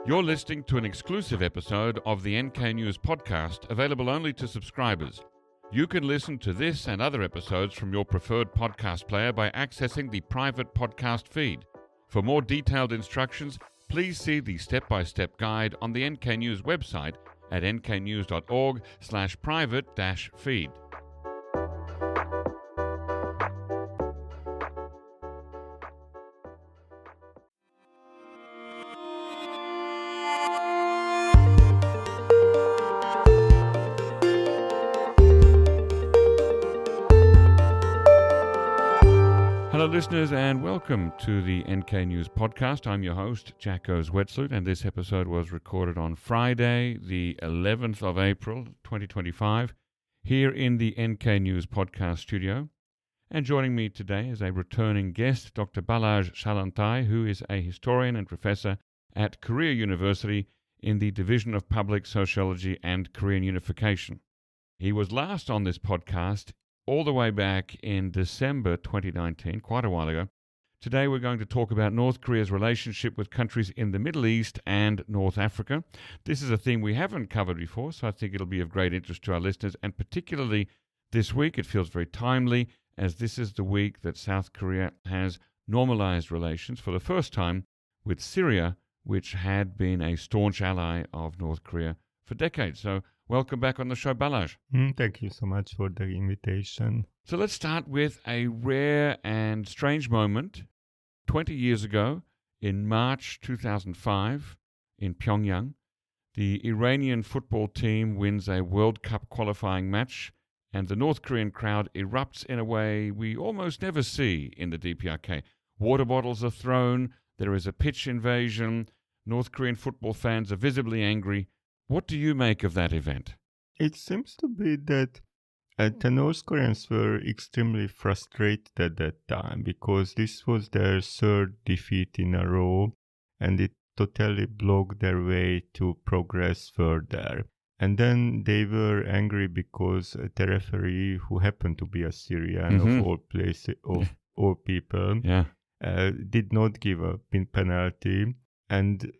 You're listening to an exclusive episode of the NK News podcast, available only to subscribers. You can listen to this and other episodes from your preferred podcast player by accessing the private podcast feed. For more detailed instructions, please see the step-by-step guide on the NK News website at nknews.org/private-feed. Hello listeners and welcome to the NK News podcast. I'm your host, Jacco Zwetsloot, and this episode was recorded on Friday, the 11th of April, 2025, here in the NK News podcast studio. And joining me today is a returning guest, Dr. Balazs Szalontai, who is a historian and professor at Korea University in the Division of Public Sociology and Korean Unification. He was last on this podcast all the way back in December 2019, quite a while ago. Today we're going to talk about North Korea's relationship with countries in the Middle East and North Africa. This is a theme we haven't covered before, so I think it'll be of great interest to our listeners, and particularly this week it feels very timely, as this is the week that South Korea has normalized relations for the first time with Syria, which had been a staunch ally of North Korea for decades. So welcome back on the show, Balazs. Thank you so much for the invitation. So let's start with a rare and strange moment. 20 years ago, in March 2005, in Pyongyang, the Iranian football team wins a World Cup qualifying match, and the North Korean crowd erupts in a way we almost never see in the DPRK. Water bottles are thrown, there is a pitch invasion, North Korean football fans are visibly angry. What do you make of that event? It seems to be that the North Koreans were extremely frustrated at that time because this was their third defeat in a row, and it totally blocked their way to progress further. And then they were angry because the referee, who happened to be a Syrian of all places, of all people, did not give a penalty. And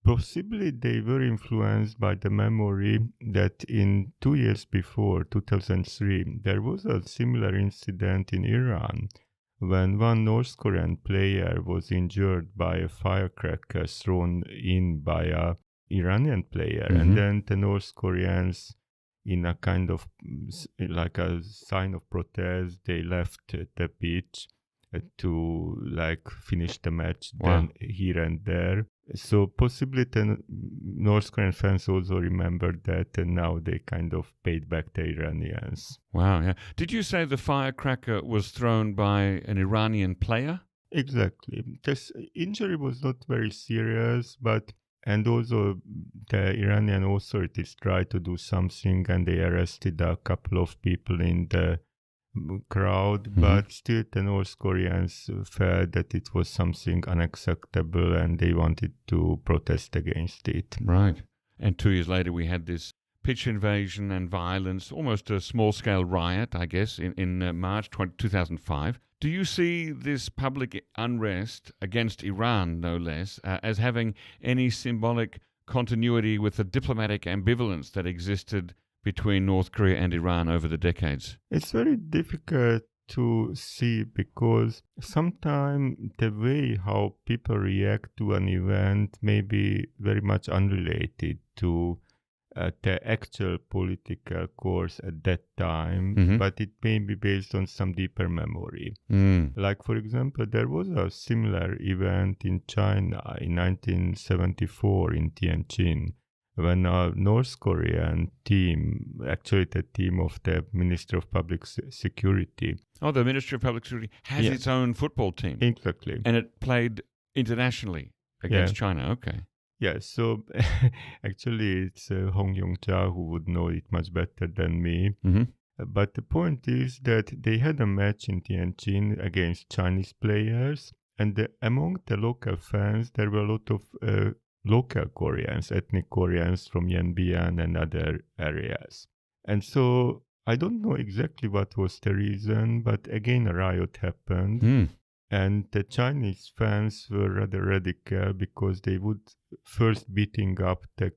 possibly they were influenced by the memory that in 2 years before, 2003, there was a similar incident in Iran when one North Korean player was injured by a firecracker thrown in by a Iranian player. And then the North Koreans, in a kind of like a sign of protest, they left the pitch to finish the match then here and there. So possibly the North Korean fans also remembered that, and now they kind of paid back the Iranians. Wow, yeah. Did you say the firecracker was thrown by an Iranian player? Exactly. This injury was not very serious, and also the Iranian authorities tried to do something, and they arrested a couple of people in the crowd, but still the North Koreans felt that it was something unacceptable and they wanted to protest against it. Right. And 2 years later we had this pitch invasion and violence, almost a small-scale riot, I guess, in March 2005. Do you see this public unrest against Iran, no less, as having any symbolic continuity with the diplomatic ambivalence that existed between North Korea and Iran over the decades? It's very difficult to see because sometimes the way how people react to an event may be very much unrelated to the actual political course at that time, but it may be based on some deeper memory. Like, for example, there was a similar event in China in 1974 in Tianjin, when a North Korean team, actually the team of the Ministry of Public Security. Oh, the Ministry of Public Security has its own football team. Exactly. And it played internationally against China, okay. Yeah, so actually it's Hong Yong-cha who would know it much better than me. But the point is that they had a match in Tianjin against Chinese players, and among the local fans there were a lot of local Koreans, ethnic Koreans from Yanbian and other areas. And so I don't know exactly what was the reason, but again a riot happened. And the Chinese fans were rather radical because they would first beating up the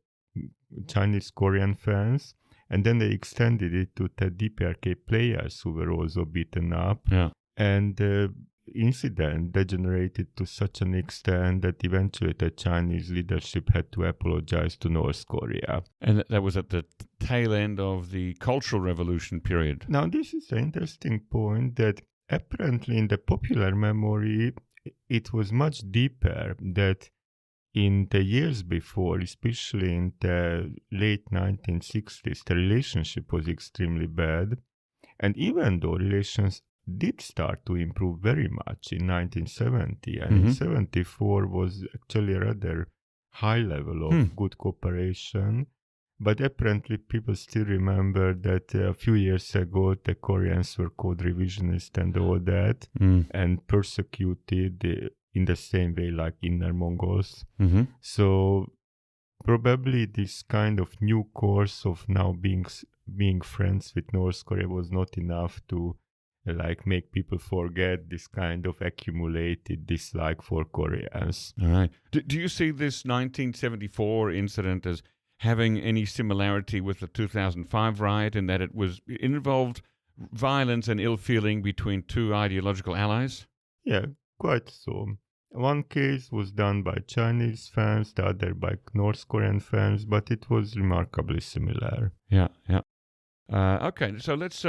Chinese Korean fans, and then they extended it to the DPRK players who were also beaten up. Yeah. And the incident degenerated to such an extent that eventually the Chinese leadership had to apologize to North Korea. And that was at the tail end of the Cultural Revolution period. Now, this is an interesting point that apparently in the popular memory, it was much deeper, that in the years before, especially in the late 1960s, the relationship was extremely bad. And even though relations did start to improve very much in 1970, and in 74 was actually a rather high level of good cooperation. But apparently people still remember that a few years ago the Koreans were called revisionist and all that, and persecuted in the same way like Inner Mongols. So probably this kind of new course of now being friends with North Korea was not enough to like make people forget this kind of accumulated dislike for Koreans. All right. Do you see this 1974 incident as having any similarity with the 2005 riot in that it involved violence and ill feeling between two ideological allies? Yeah, quite so. One case was done by Chinese fans, the other by North Korean fans, but it was remarkably similar. Yeah. Okay, so let's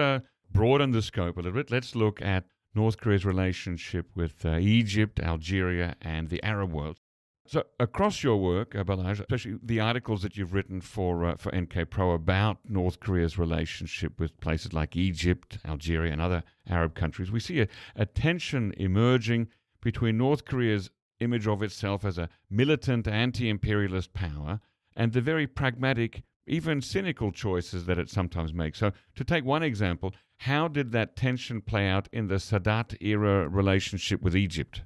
broaden the scope a little bit. Let's look at North Korea's relationship with Egypt, Algeria, and the Arab world. So across your work, Balazs, especially the articles that you've written for NK Pro about North Korea's relationship with places like Egypt, Algeria, and other Arab countries, we see a tension emerging between North Korea's image of itself as a militant anti-imperialist power and the very pragmatic, even cynical choices that it sometimes makes. So to take one example, how did that tension play out in the Sadat-era relationship with Egypt?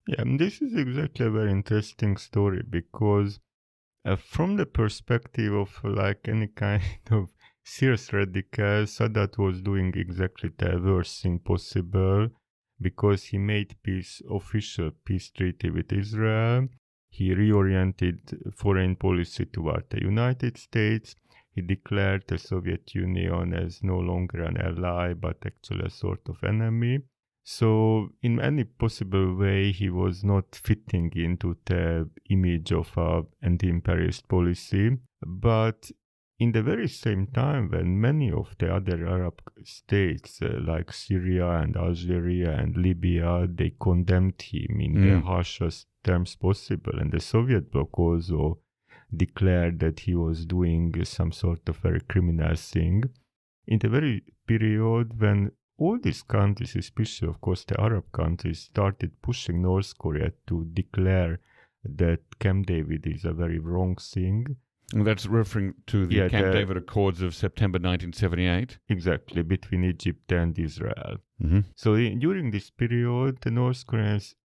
Yeah, and this is exactly a very interesting story because from the perspective of like any kind of serious radical, Sadat was doing exactly the worst thing possible because he made official peace treaty with Israel. He reoriented foreign policy toward the United States. He declared the Soviet Union as no longer an ally, but actually a sort of enemy. So in any possible way, he was not fitting into the image of an anti-imperialist policy. But in the very same time, when many of the other Arab states, like Syria and Algeria and Libya, they condemned him in the harshest terms possible. And the Soviet bloc also declared that he was doing some sort of very criminal thing. In the very period when all these countries, especially of course the Arab countries, started pushing North Korea to declare that Camp David is a very wrong thing. And that's referring to the Camp David Accords of September 1978? Exactly, between Egypt and Israel. So during this period, the North Koreans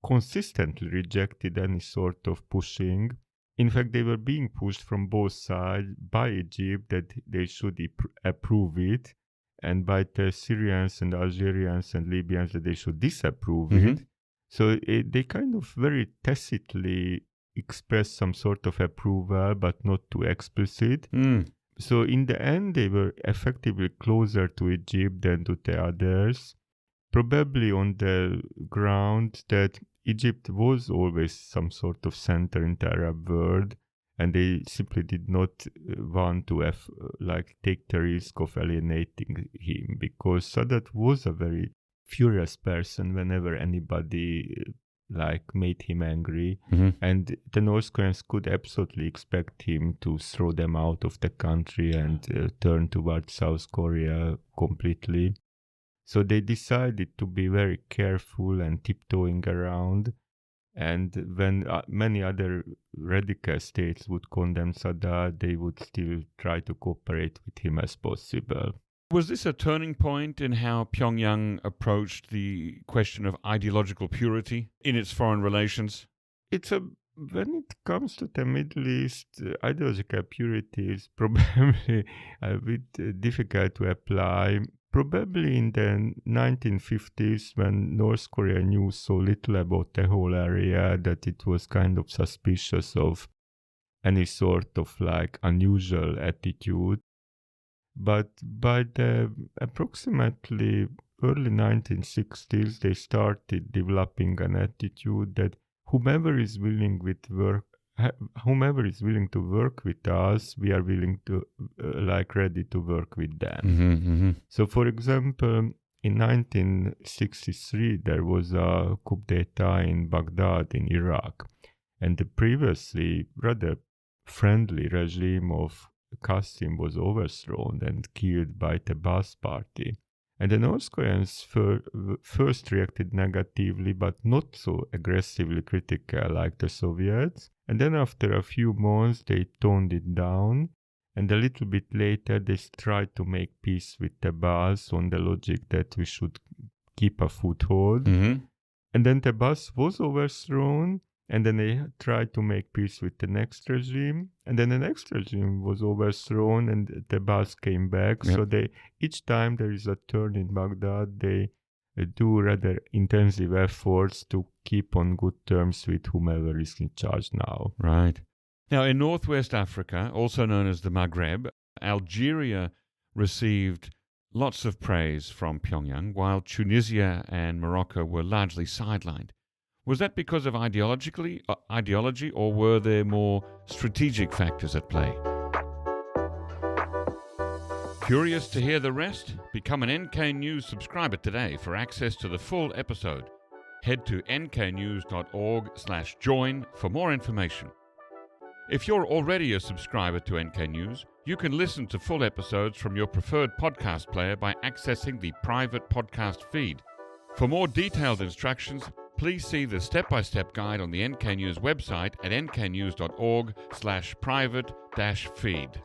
consistently rejected any sort of pushing. In fact, they were being pushed from both sides by Egypt that they should approve it, and by the Syrians and Algerians and Libyans that they should disapprove it. So they kind of very tacitly expressed some sort of approval, but not too explicit. So in the end, they were effectively closer to Egypt than to the others, probably on the ground that Egypt was always some sort of center in the Arab world, and they simply did not want to take the risk of alienating him, because Sadat was a very furious person whenever anybody made him angry, and the North Koreans could absolutely expect him to throw them out of the country and turn towards South Korea completely. So they decided to be very careful and tiptoeing around. And when many other radical states would condemn Sadat, they would still try to cooperate with him as possible. Was this a turning point in how Pyongyang approached the question of ideological purity in its foreign relations? When it comes to the Middle East, ideological purity is probably a bit difficult to apply. probably in the 1950s, when North Korea knew so little about the whole area that it was kind of suspicious of any sort of like unusual attitude. But by the approximately early 1960s, they started developing an attitude that whomever is willing to work with us, we are willing to ready to work with them. Mm-hmm. So, for example, in 1963, there was a coup d'etat in Baghdad in Iraq, and the previously rather friendly regime of Qasim was overthrown and killed by the Balazs party. And the North Koreans first reacted negatively, but not so aggressively critical like the Soviets. And then after a few months, they toned it down. And a little bit later, they tried to make peace with the Balazs on the logic that we should keep a foothold. Mm-hmm. And then the Balazs was overthrown. And then they tried to make peace with the next regime. And then the next regime was overthrown and the Balazs came back. Yep. So each time there is a turn in Baghdad, they do rather intensive efforts to keep on good terms with whomever is in charge now. Right. Now, in Northwest Africa, also known as the Maghreb, Algeria received lots of praise from Pyongyang, while Tunisia and Morocco were largely sidelined. Was that because of ideology, or were there more strategic factors at play? Curious to hear the rest? Become an NK News subscriber today for access to the full episode. Head to nknews.org/join for more information. If you're already a subscriber to NK News, you can listen to full episodes from your preferred podcast player by accessing the private podcast feed. For more detailed instructions, please see the step-by-step guide on the NK News website at nknews.org/private-feed.